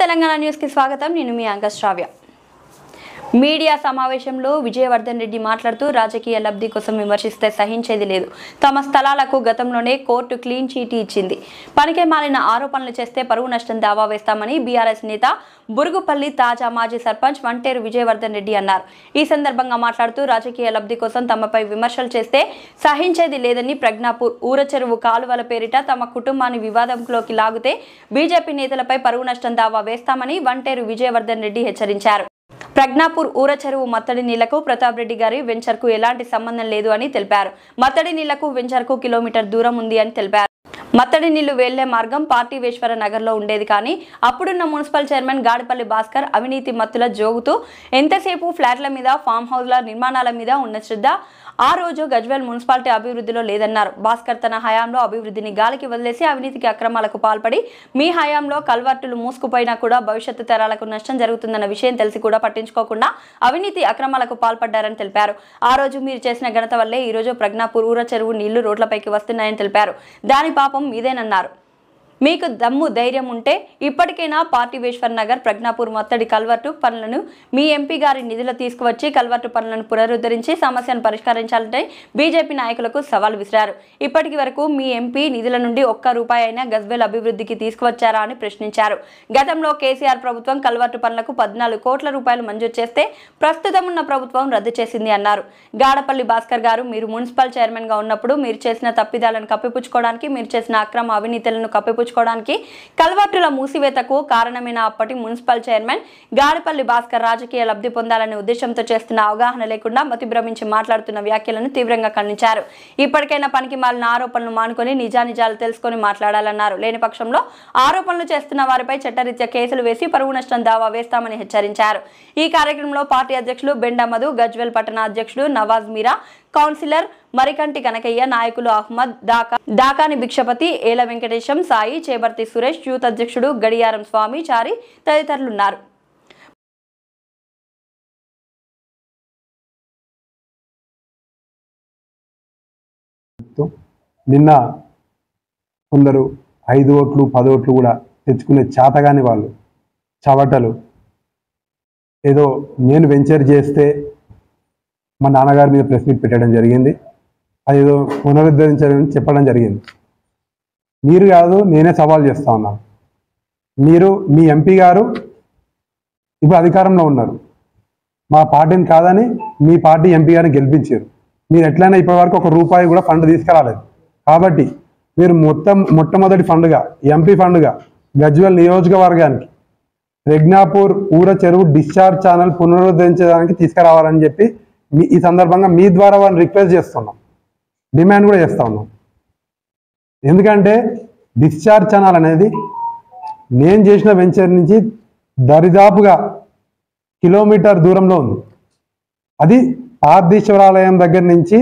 Telangana news కి స్వాగతం। నేను మీ యాంకర్ శ్రావ్య। మీడియా సమావేశంలో విజయవర్ధన్ రెడ్డి మాట్లాడుతూ రాజకీయ లబ్ధి కోసం విమర్శిస్తే సహించేది లేదు। తమ స్థలాలకు గతంలోనే కోర్టు క్లీన్ చీట్ ఇచ్చింది। పనికే మాలిన ఆరోపణలు చేస్తే పరువు నష్టం దావా వేస్తామని బీఆర్ఎస్ నేత బురుగుపల్లి తాజా మాజీ సర్పంచ్ వంటేరు విజయవర్ధన్ రెడ్డి అన్నారు। ఈ సందర్భంగా మాట్లాడుతూ రాజకీయ లబ్ధి కోసం తమపై విమర్శలు చేస్తే సహించేది లేదని ప్రజ్ఞాపూర్ ఊరచెరువు కాలువల పేరిట తమ కుటుంబాన్ని వివాదంలోకి లాగితే బీజేపీ నేతలపై పరువు నష్టం దావా వేస్తామని వంటేరు విజయవర్ధన్ రెడ్డి హెచ్చరించారు। ప్రజ్ఞాపూర్ ఊరచెరువు మత్తడి నీళ్లకు ప్రతాప్ రెడ్డి గారి వెంచర్ కు ఎలాంటి సంబంధం లేదు అని తెలిపారు। మత్తడి నీళ్లకు వెంచర్ కు కిలోమీటర్ దూరం ఉంది అని తెలిపారు। మత్తడి నీళ్లు వెళ్లే మార్గం పార్టీవేశ్వర నగర్ లో ఉండేది కానీ అప్పుడున్న మున్సిపల్ చైర్మన్ గాడిపల్లి భాస్కర్ అవినీతి మత్తుల జోగుతూ ఎంతసేపు ఫ్లాట్ల మీద ఫామ్ హౌస్ల నిర్మాణాల మీద ఉన్న శ్రద్ధ ఆ రోజు గజ్వేల్ మున్సిపాలిటీ అభివృద్ధిలో లేదన్నారు। భాస్కర్ తన హయాంలో అభివృద్ధిని గాలికి వదిలేసి అవినీతికి అక్రమాలకు పాల్పడి మీ హయాంలో కల్వర్టులు మూసుకుపోయినా కూడా భవిష్యత్తు తరాలకు నష్టం జరుగుతుందన్న విషయం తెలిసి కూడా పట్టించుకోకుండా అవినీతి అక్రమాలకు పాల్పడ్డారని తెలిపారు। ఆ రోజు మీరు చేసిన ఘనత వల్లే ఈ రోజు ప్రజ్ఞాపూర్ ఊరచెరువు నీళ్లు రోడ్లపైకి వస్తున్నాయని తెలిపారు। దాని పాపం మీదేనన్నారు। మీకు దమ్ము ధైర్యం ఉంటే ఇప్పటికైనా పార్టీవేశ్వర్ నగర్ ప్రజ్ఞాపూర్ మత్తడి కల్వర్టు పనులను మీ ఎంపీ గారి నిధులు తీసుకువచ్చి కల్వర్టు పనులను పునరుద్ధరించి సమస్యను పరిష్కరించాలంటే బీజేపీ నాయకులకు సవాల్ విసిరారు। ఇప్పటి వరకు మీ ఎంపీ నిధుల నుండి ఒక్క రూపాయి అయినా గజ్వేల్ అభివృద్ధికి తీసుకువచ్చారా అని ప్రశ్నించారు। గతంలో కేసీఆర్ ప్రభుత్వం కల్వర్టు పనులకు 14 కోట్ల రూపాయలు మంజూరు చేస్తే ప్రస్తుతం ఉన్న ప్రభుత్వం రద్దు చేసింది అన్నారు। గాడపల్లి భాస్కర్ గారు మీరు మున్సిపల్ చైర్మన్ గా ఉన్నప్పుడు మీరు చేసిన తప్పిదాలను కప్పిపుచ్చుకోవడానికి మీరు చేసిన అక్రమ అవినీతులను కప్పిపుచ్చుకోవడానికి కల్వర్టుల మూసివేతకు కారణమైన అప్పటి మున్సిపల్ చైర్మన్ గాడిపల్లి భాస్కర్ రాజకీయ లబ్ధి పొందాలనే ఉద్దేశంతో చేస్తున్న అవగాహన లేకుండా మతి భ్రమించి మాట్లాడుతున్న వ్యాఖ్యలను తీవ్రంగా ఖండించారు। ఇప్పటికైనా పనికి మాలిన ఆరోపణలు మానుకొని నిజానిజాలు తెలుసుకొని మాట్లాడాలన్నారు। లేని పక్షంలో ఆరోపణలు చేస్తున్న వారిపై చట్టరీత్యా కేసులు వేసి పరువు నష్టం దావా వేస్తామని హెచ్చరించారు। ఈ కార్యక్రమంలో పార్టీ అధ్యక్షులు బెండా మధు, గజ్వేల్ పట్టణ అధ్యక్షుడు నవాజ్ మీరా, కౌన్సిలర్ మరికంటి కనకయ్య, నాయకులు అహ్మద్, దాకాని భిక్షపతి, ఏల వెంకటేశం, సాయి, చేబర్తి సురేష్, యూత్ అధ్యక్షుడు గడియారం స్వామి, చారి తదితరులున్నారు। నిన్న కొందరు 5 ఓట్లు 10 ఓట్లు కూడా తెచ్చుకునే చేతగాని వాళ్ళు చవటలు ఏదో నేను వెంచర్ చేస్తే మా నాన్నగారి మీద ప్రెస్ మీట్ పెట్టడం జరిగింది, అదేదో పునరుద్ధరించాలని చెప్పడం జరిగింది। మీరు కాదు నేనే సవాల్ చేస్తా ఉన్నాను। మీరు మీ ఎంపీ గారు ఇప్పుడు అధికారంలో ఉన్నారు, మా పార్టీని కాదని మీ పార్టీ ఎంపీ గారిని గెలిపించారు। మీరు ఎట్లయినా ఇప్పటివరకు ఒక రూపాయి కూడా ఫండ్ తీసుకురాలేదు కాబట్టి మీరు మొట్టమొదటి ఫండ్గా ఎంపీ ఫండ్గా గజ్వేల్ నియోజకవర్గానికి ప్రజ్ఞాపూర్ ఊరచెరువు డిశ్చార్జ్ ఛానల్ పునరుద్ధరించడానికి తీసుకురావాలని చెప్పి ఈ సందర్భంగా మీ ద్వారా వారిని రిక్వెస్ట్ చేస్తున్నాం, డిమాండ్ కూడా చేస్తా ఉన్నాం। ఎందుకంటే డిశ్చార్జ్ ఛానల్ అనేది నేను చేసిన వెంచర్ నుంచి దరిదాపుగా కిలోమీటర్ దూరంలో ఉంది। అది పార్థీశ్వరాలయం దగ్గర నుంచి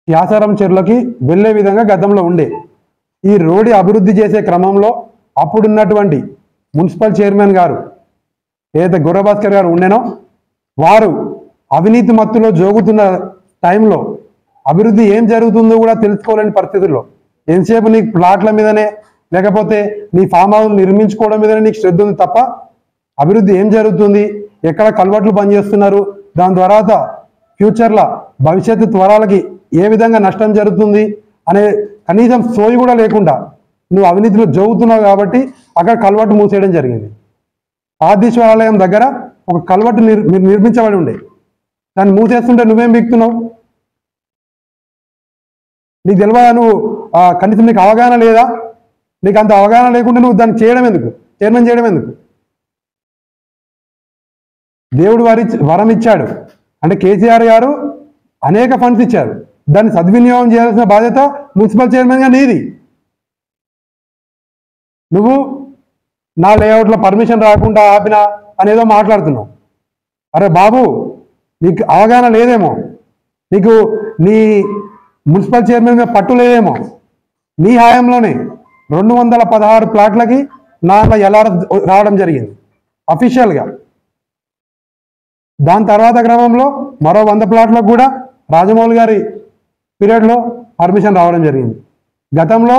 యాసారం చెరువులకి వెళ్ళే విధంగా గతంలో ఉండే ఈ రోడ్డు అభివృద్ధి చేసే క్రమంలో అప్పుడున్నటువంటి మున్సిపల్ చైర్మన్ గారు ఏదైతే గుర్రభాస్కర్ గారు ఉండేనో వారు అవినీతి మత్తులో జోగుతున్న టైంలో అభివృద్ధి ఏం జరుగుతుందో కూడా తెలుసుకోలేని పరిస్థితుల్లో ఎంతసేపు నీకు ప్లాట్ల మీదనే లేకపోతే నీ ఫామ్ హౌస్ నిర్మించుకోవడం మీదనే నీకు శ్రద్ధ ఉంది తప్ప అభివృద్ధి ఏం జరుగుతుంది, ఎక్కడ కల్వర్ట్లు పనిచేస్తున్నారు, దాని తర్వాత ఫ్యూచర్లో భవిష్యత్తు త్వరాలకి ఏ విధంగా నష్టం జరుగుతుంది అనే కనీసం సోయి కూడా లేకుండా నువ్వు అవినీతిలో జోగుతున్నావు కాబట్టి అక్కడ కల్వర్టు మూసేయడం జరిగింది। పార్థీశ్వరాలయం దగ్గర ఒక కల్వర్టు నిర్మించబడి ఉండే, దాన్ని మూసేస్తుంటే నువ్వేం బిగుతున్నావు? నీకు తెలియదా? నువ్వు కనీసం నీకు అవగాహన లేదా? నీకు అంత అవగాహన లేకుండా నువ్వు దాన్ని చేయడం ఎందుకు, చైర్మన్ చేయడం ఎందుకు? దేవుడు వరం ఇచ్చాడు అంటే కేసీఆర్ గారు అనేక ఫండ్స్ ఇచ్చారు, దాన్ని సద్వినియోగం చేయాల్సిన బాధ్యత మున్సిపల్ చైర్మన్గా నీది। నువ్వు నా లేఅవుట్లో పర్మిషన్ రాకుండా ఆపినా అనేదో మాట్లాడుతున్నావు। అరే బాబు, నీకు అవగాహన లేదేమో, నీకు నీ మున్సిపల్ చైర్మన్ మీద పట్టు లేదేమో। నీ హయాంలోనే 216 ప్లాట్లకి నాన్న ఎల్ఆర్ఎస్ రావడం జరిగింది అఫీషియల్గా। దాని తర్వాత క్రమంలో మరో 100 ప్లాట్లకు కూడా రాజమౌళి గారి పీరియడ్లో పర్మిషన్ రావడం జరిగింది। గతంలో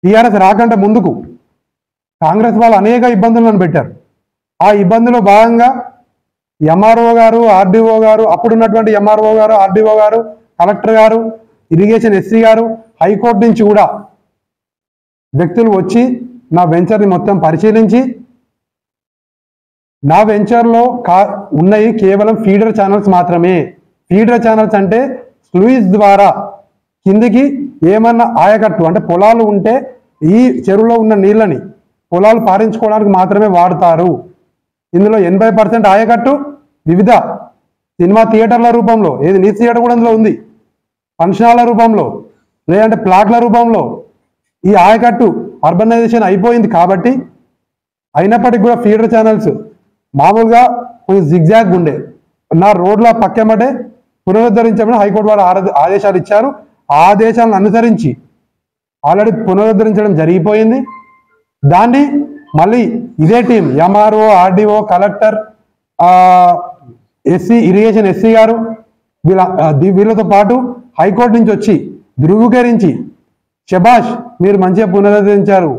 టీఆర్ఎస్ రాకంటే ముందుకు కాంగ్రెస్ వాళ్ళు అనేక ఇబ్బందులను పెట్టారు. ఆ ఇబ్బందులో భాగంగా ఎంఆర్ఓ గారు, ఆర్డీఓ గారు, అప్పుడున్నటువంటి ఎంఆర్ఓ గారు, ఆర్డీఓ గారు, కలెక్టర్ గారు, ఇరిగేషన్ ఎస్సీ గారు, హైకోర్టు నుంచి కూడా వ్యక్తులు వచ్చి నా వెంచర్ని మొత్తం పరిశీలించి నా వెంచర్లో ఉన్నాయి కేవలం ఫీడర్ ఛానల్స్ మాత్రమే. ఫీడర్ ఛానల్స్ అంటే స్లూయిస్ ద్వారా కిందికి ఏమన్నా ఆయకట్టు అంటే పొలాలు ఉంటే ఈ చెరువులో ఉన్న నీళ్ళని పొలాలు పారించుకోవడానికి మాత్రమే వాడతారు. ఇందులో 80% ఆయకట్టు వివిధ సినిమా థియేటర్ల రూపంలో, ఏది నీ థియేటర్ కూడా అందులో ఉంది, ఫంక్షన్ హాల్ల రూపంలో, లేదంటే ప్లాట్ల రూపంలో ఈ ఆయకట్టు అర్బనైజేషన్ అయిపోయింది. కాబట్టి అయినప్పటికీ కూడా ఫీడర్ ఛానల్స్ మామూలుగా కొంచెం జిగ్జాగ్ ఉండే నా రోడ్ల పక్కెమ్మటే పునరుద్ధరించమని హైకోర్టు వారు ఆదేశాలు ఇచ్చారు. ఆ ఆదేశాలను అనుసరించి ఆల్రెడీ పునరుద్ధరించడం జరిగిపోయింది. దాన్ని మళ్ళీ ఇదే team MRO, RDO, collector, SC, irrigation SC గారు వీళ్ళతో పాటు హైకోర్టు నుంచి వచ్చి ధృవీకరించి శబాష్ మీరు మంచిగా పునరుద్ధరించారు,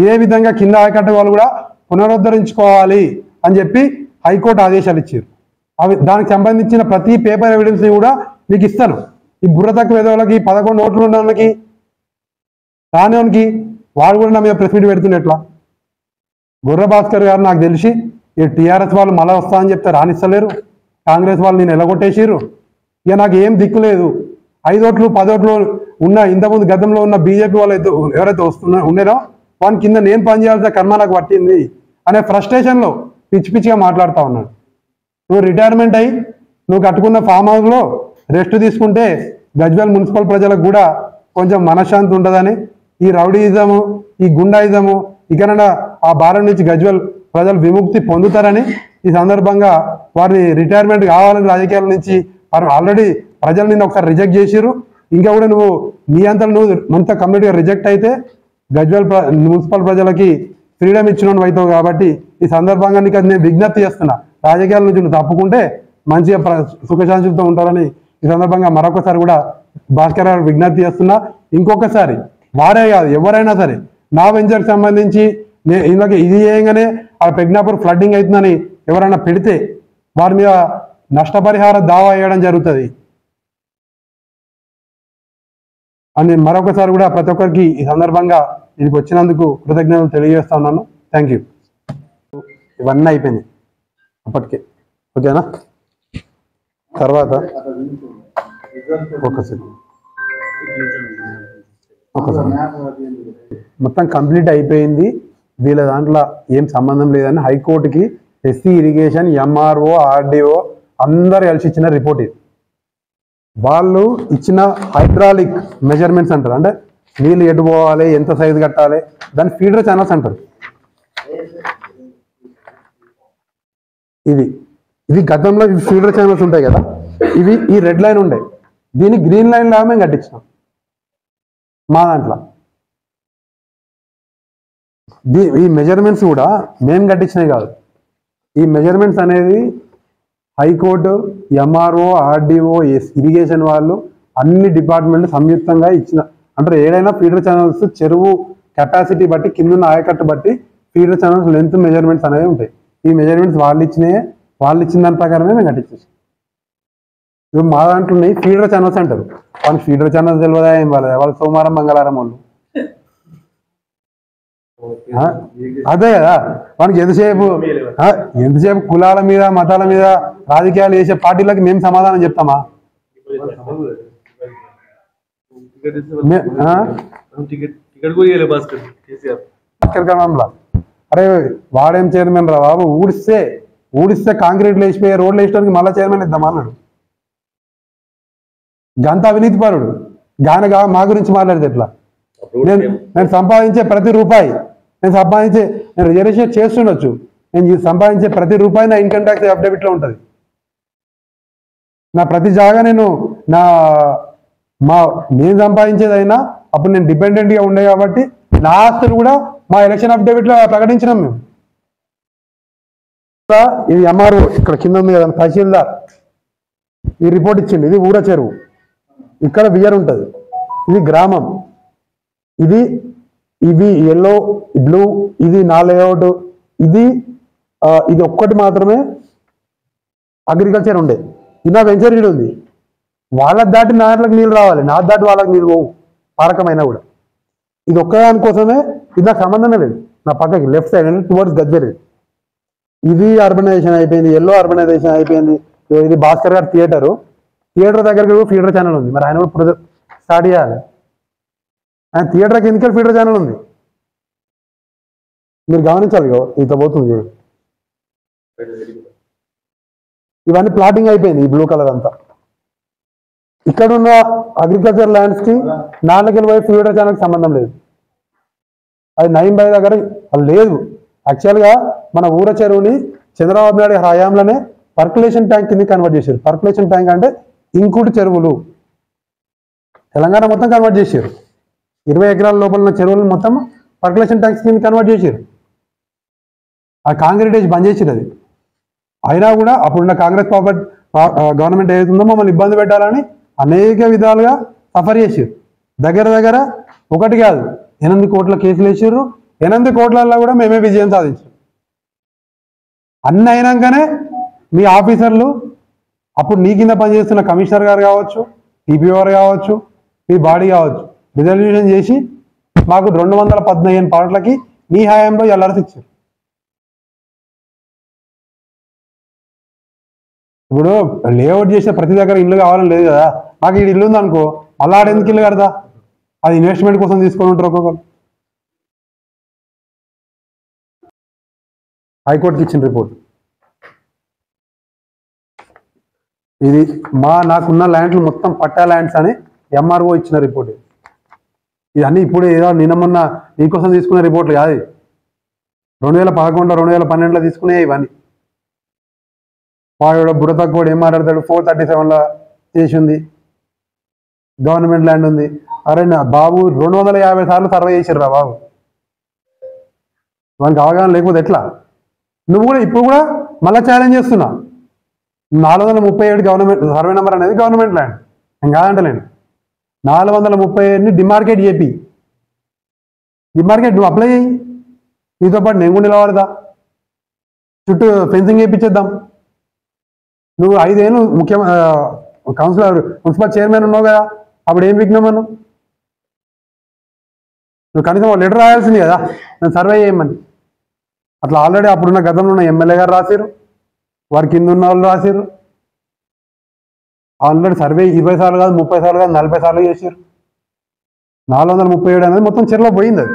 ఇదే విధంగా కింద ఆయకట్టు వాళ్ళు కూడా పునరుద్ధరించుకోవాలి అని చెప్పి హైకోర్టు ఆదేశాలు ఇచ్చారు. దానికి సంబంధించిన ప్రతి పేపర్ ఎవిడెన్స్ని కూడా మీకు ఇస్తాను. ఈ బుర్ర తక్కువ వేదవులకి 11 ఓట్లు ఉన్న వాళ్ళకి రానివానికి వాడు కూడా నా మీద ప్రెస్ మీట్ పెడుతున్నట్లా. గుర్ర భాస్కర్ గారు నాకు తెలిసి ఈ టీఆర్ఎస్ వాళ్ళు మళ్ళీ వస్తా అని చెప్తే రానిస్తలేరు, కాంగ్రెస్ వాళ్ళు నేను ఎలగొట్టేసిర్రు. ఇక నాకు ఏం దిక్కు లేదు. 5 ఓట్లు 10 ఓట్లు ఉన్న ఇంతకుముందు గతంలో ఉన్న బీజేపీ వాళ్ళు ఎవరైతే ఉండేనో వాని కింద నేను పనిచేయాల్సిన కర్మ నాకు పట్టింది అనే ఫ్రస్ట్రేషన్లో పిచ్చి పిచ్చిగా మాట్లాడుతూ ఉన్నాడు. నువ్వు రిటైర్మెంట్ అయ్యి నువ్వు కట్టుకున్న ఫామ్ హౌస్లో రెస్ట్ తీసుకుంటే గజ్వేల్ మున్సిపల్ ప్రజలకు కూడా కొంచెం మనశ్శాంతి ఉంటుందని, ఈ రౌడీయిజము, ఈ గుండాయిజము ఇకనైనా ఆ భారం నుంచి గజ్వేల్ ప్రజలు విముక్తి పొందుతారని ఈ సందర్భంగా వారిని రిటైర్మెంట్ కావాలని రాజకీయాల నుంచి ఆల్రెడీ ప్రజలు నిన్న ఒకసారి రిజెక్ట్ చేసిర్రు. ఇంకా కూడా నువ్వు నీ అంతా నువ్వు అంతా కంప్లీట్గా రిజెక్ట్ అయితే గజ్వేల్ మున్సిపల్ ప్రజలకి ఫ్రీడమ్ ఇచ్చినోడు అవుతావు. కాబట్టి ఈ సందర్భంగా నీకు అది నేను విజ్ఞప్తి చేస్తున్నా, రాజకీయాల నుంచి నువ్వు తప్పుకుంటే మంచిగా సుఖశాంతులతో ఉంటారని ఈ సందర్భంగా మరొకసారి కూడా భాస్కర్ గారు విజ్ఞప్తి చేస్తున్నా. ఇంకొకసారి వారే కాదు ఎవరైనా సరే నా వెంచర్కి సంబంధించి ఇందులోకి ఇది చేయగానే ఆ పెగ్నాపూర్ ఫ్లడ్డింగ్ అవుతుందని ఎవరైనా పెడితే వారి మీద నష్టపరిహార దావా వేయడం జరుగుతుంది అని మరొకసారి కూడా ప్రతి ఒక్కరికి ఈ సందర్భంగా ఇదికి వచ్చినందుకు కృతజ్ఞతలు తెలియజేస్తా ఉన్నాను. Thank you. ఇవన్నీ అయిపోయినాయి అప్పటికే, ఓకేనా? తర్వాత ఒకసారి మొత్తం కంప్లీట్ అయిపోయింది, వీళ్ళ దాంట్లో ఏం సంబంధం లేదని హైకోర్టుకి ఎస్సీ, ఇరిగేషన్, ఎంఆర్ఓ, ఆర్డీఓ అందరు కలిసి ఇచ్చిన రిపోర్ట్ ఇది. వాళ్ళు ఇచ్చిన హైడ్రాలిక్ మెజర్మెంట్స్ అంటారు, అంటే నీళ్ళు ఎటు పోవాలి, ఎంత సైజు కట్టాలి, దాన్ని ఫీడర్ ఛానల్స్ అంటారు. ఇది గతంలో ఇవి ఫీడర్ ఛానల్స్ ఉంటాయి కదా, ఇవి ఈ రెడ్ లైన్ ఉండే, దీన్ని గ్రీన్ లైన్ లాగా మేము కట్టించినాం మా దాంట్లో. ఈ మెజర్మెంట్స్ కూడా మేము కట్టించినవి కాదు, ఈ మెజర్మెంట్స్ అనేది హైకోర్టు, ఎంఆర్ఓ, ఆర్డీఓ, ఇరిగేషన్ వాళ్ళు అన్ని డిపార్ట్మెంట్లు సంయుక్తంగా ఇచ్చిన. అంటే ఏదైనా ఫీడర్ ఛానల్స్ చెరువు కెపాసిటీ బట్టి కింద ఆయకట్టు బట్టి ఫీడర్ ఛానల్స్ లెంత్ మెజర్మెంట్స్ అనేవి ఉంటాయి. ఈ మెజర్మెంట్స్ వాళ్ళు ఇచ్చిన దాని ప్రకారమే మేము కట్టించేసి. ఇప్పుడు మా దాంట్లో ఉన్నాయి ఫీడర్ ఛానల్స్ అంటారు, వాళ్ళకి ఫీడర్ ఛానల్స్ తెలియదా ఏం వాళ్ళదా, వాళ్ళు సోమవారం మంగళవారం వాళ్ళు. అదే కదా, మనకి ఎంతసేపు కులాల మీద మతాల మీద రాజకీయాలు చేసే పార్టీలకి మేము సమాధానం చెప్తామా? అరే వాడేం చైర్మన్ రా బాబు, ఊడిస్తే కాంక్రీట్లు వేసిపోయి రోడ్లు వేసడానికి మళ్ళీ చైర్మన్ ఇద్దామా అన్నాడు. గంత అవినీతి పరుడు గానగా మా గురించి మాట్లాడితే ఎట్లా? నేను సంపాదించే ప్రతి రూపాయి నేను రిజర్వేషన్ చేస్తుండొచ్చు, నేను సంపాదించే ప్రతి రూపాయి నా ఇన్కమ్ ట్యాక్స్ అఫిడవిట్లో ఉంటుంది. నా ప్రతి జాగా నేను నేను సంపాదించేదైనా అప్పుడు నేను డిపెండెంట్గా ఉండే కాబట్టి నా ఆస్తులు కూడా మా ఎలక్షన్ అఫిడవిట్లో ప్రకటించినాం మేము. ఇది ఎంఆర్ఓ ఇక్కడ కింద ఉంది కదా, తహసీల్దార్ ఈ రిపోర్ట్ ఇచ్చింది. ఇది ఊర చెరువు, ఇక్కడ వియర్ ఉంటుంది, ఇది గ్రామం, ఇది ఇవి ఎల్లో బ్లూ, ఇది నా లేఅవుట్, ఇది ఇది ఒక్కటి మాత్రమే అగ్రికల్చర్ ఉండే. ఇది నా వెంచర్ ఇడు ఉంది. వాళ్ళకి దాటి నాట్లకు నీళ్ళు రావాలి, నా దాటి వాళ్ళకి నీళ్ళు పోవు పారకమైనా కూడా. ఇది ఒక్కదానికోసమే, ఇది నాకు సంబంధమే లేదు. నా పక్కకి లెఫ్ట్ సైడ్ అంటే టువర్డ్స్ గజ్వేల్. ఇది అర్బనైజేషన్ అయిపోయింది, ఎల్లో అర్బనైజేషన్ అయిపోయింది. ఇది భాస్కర్ గారు థియేటర్ దగ్గరికి ఫీడర్ ఛానల్ ఉంది. మరి ఆయన కూడా స్టార్ట్ చేయాలి. ఆయన థియేటర్కి ఎందుకు ఫీడర్ ఛానల్ ఉంది, మీరు గమనించాలి. ఇట్లా పోతుంది చూడు. ఇవన్నీ ప్లాటింగ్ అయిపోయింది. ఈ బ్లూ కలర్ అంతా ఇక్కడున్న అగ్రికల్చర్ ల్యాండ్స్ కి నాన్నకెళ్ళి పోయి ఫీడర్ ఛానల్కి సంబంధం లేదు. అది నయం బాయ్ దగ్గర లేదు. యాక్చువల్గా మన ఊర చెరువుని చంద్రబాబు నాయుడు హయాంలోనే పర్కులేషన్ ట్యాంక్ కింద కన్వర్ట్ చేశారు. పర్కులేషన్ ట్యాంక్ అంటే ఇంకుడు చెరువులు తెలంగాణ మొత్తం కన్వర్ట్ చేశారు. 20 ఎకరాల లోపల ఉన్న చెరువులను మొత్తం పర్కులేషన్ ట్యాంక్స్ కింద కన్వర్ట్ చేశారు. ఆ కాంక్రీట్ వేసి బంద్ చేసారు. అది అయినా కూడా అప్పుడున్న కాంగ్రెస్ గవర్నమెంట్ ఏదైతుందో మమ్మల్ని ఇబ్బంది పెట్టాలని అనేక విధాలుగా సఫర్ చేశారు. దగ్గర ఒకటి కాదు 8 కోట్ల కేసులు వేసారు. 8 కోట్లలో కూడా మేమే విజయం సాధించాం. అన్నీ అయినాకనే మీ ఆఫీసర్లు, అప్పుడు నీ కింద పనిచేస్తున్న కమిషనర్ గారు కావచ్చు, టీపీఓ గారు కావచ్చు, మీ బాడీ కావచ్చు, రిజల్యూషన్ చేసి మాకు 215 పాటలకి నీ హయాంలో ఎల్ఆర్ఎస్ ఇచ్చారు. ఇప్పుడు లేఅవుట్ చేసిన ప్రతి దగ్గర ఇల్లు కావాలని లేదు కదా. నాకు ఈ ఇల్లు ఉంది అనుకో, అలా ఆడేందుకు ఇల్లు కడతా? అది ఇన్వెస్ట్మెంట్ కోసం తీసుకొని ఉంటారు ఒక్కొక్కరు. హైకోర్టుకి ఇచ్చిన రిపోర్ట్ ఇది. నాకున్న ల్యాండ్లు మొత్తం పట్టా ల్యాండ్స్ అని ఎంఆర్ఓ ఇచ్చిన రిపోర్ట్. ఇవన్నీ ఇప్పుడు ఏదో నిన్న మొన్న నీకోసం తీసుకునే రిపోర్ట్లు కాదు. 2011, 2012లో తీసుకునే ఇవన్నీ. వాడు బుర్ర తక్కువ ఏం మాట్లాడతాడు, 437లో చేసింది గవర్నమెంట్ ల్యాండ్ ఉంది. అరే నా బాబు 250 సార్లు సర్వే చేసారు రా బాబు. వానికి అవగాహన లేకపోతే ఎట్లా? నువ్వు కూడా ఇప్పుడు కూడా మళ్ళీ ఛాలెంజ్ చేస్తున్నా. 437 గవర్నమెంట్ సర్వే నెంబర్ అనేది గవర్నమెంట్ ల్యాండ్, నేను కాదంటలేను. 437ని డిమార్కెట్ చేపి, డిమార్కెట్ నువ్వు అప్లై చేయి. నీతో పాటు నేను కూడా నిలబడదా, చుట్టూ ఫెన్సింగ్ వేయించేద్దాం. నువ్వు 5 ఏళ్ళు కౌన్సిలర్ మున్సిపల్ చైర్మన్ ఉన్నావు కదా, అప్పుడు ఏం విఘ్నం అను? నువ్వు కనీసం ఒక లెటర్ రాయాల్సింది కదా, నేను సర్వే చేయమని. అట్లా ఆల్రెడీ అప్పుడున్న గతంలో ఉన్న ఎమ్మెల్యే గారు రాశారు, వారి కింద ఉన్న వాళ్ళు రాశారు. ఆల్రెడీ సర్వే 20 సార్లు కాదు, 30 సార్లు కాదు, 40 సార్లు చేశారు. 437 అనేది మొత్తం చెరువులో పోయింది. అది